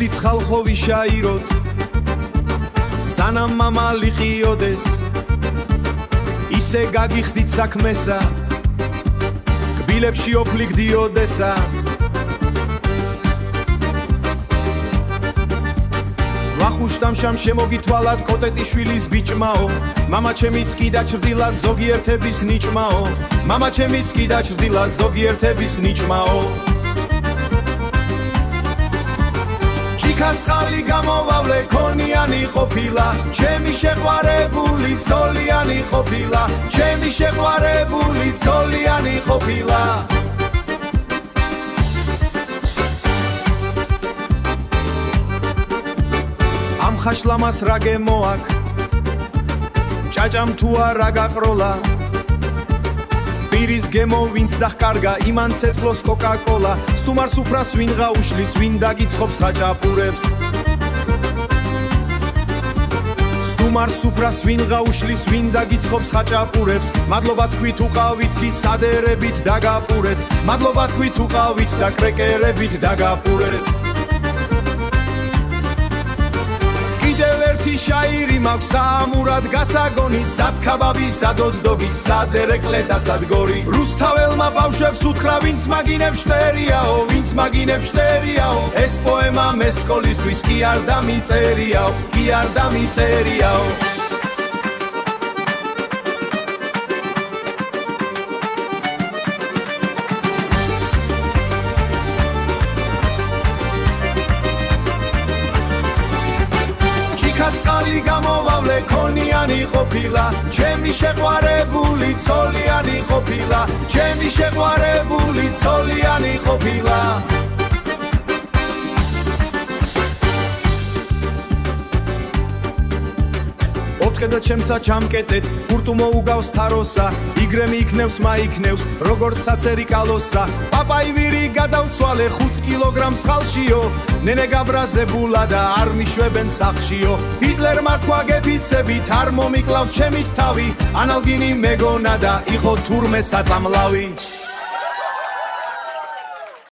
მოდით ხალხო ვიშაიროთ სანამ მამალი ყიოდეს ისე გაგიხდით საქმესა კბილებში ოფლი გდიოდესა ვახუშტამშამ შემოგითვალათ კოტეტიშვილის ბიჭმაო მამა ჩემიც კი დაჭრდილა ზოგიერთების ნიჭმაო მამა ჩემიც კი დაჭრდილა ზოგიერთების ნიჭმაო ჭიქას ხალი გამოვავლე ქონიანი ყოფილა ჩემი შეყვარებული ცოლიანი ყოფილა ჩემი შეყვარებული ცოლიანი ყოფილა ამ ხაშლამას რა გემოაკ ჭაჭამ თუ არა გაყროლა პირის გემო ვინც დახკარგა იმან ცეცხლოს კოკა-კოლა სტუმარს უფრას ვინ გაუშლის ვინ დაგიცხობს ხაჭაპურებს სტუმარს უფრას ვინ გაუშლის ვინ დაგიცხობს ხაჭაპურებს მადლობა თქვით უყავით კი სადერებით დაგაპურეს მადლობა თქვით უყავით და კრეკერებით დაგაპურეს შაირი მაქვს საამურად გასაგონი სათქაბაბი სადოდდობი სადერეკლე და სადგორი რუსთაველმა ბავშვებს უთხრა ვინც მაგინებს შტერიაო ვინც მაგინებს შტერიაო ეს პოემა მესკოლისთვის კი არ დამიწერიაო კი არ დამიწერიაო ხალი გამოვავლე ქონიანი ყოფილა ჩემი შეყვარებული ცოლიანი ყოფილა ჩემი შეყვარებული ცოლიანი ყოფილა ოთხედო ჩემსა ჩამკეტეთ გურტუ მოუგავს თაროსა იგრემი იქნევს მაიქნევს როგორც საცერი კალოსა პაპაივირი გადავცვალე 5 კილოგრამს ხალშიო ნენე გაბრაზებულა და არ მიშვებენ სახშიო ჰიტლერმა თქვა გეფიცებით არ მომიკლავს ჩემით თავი ანალგინი მეგონა და იყო თურმე საწამლავი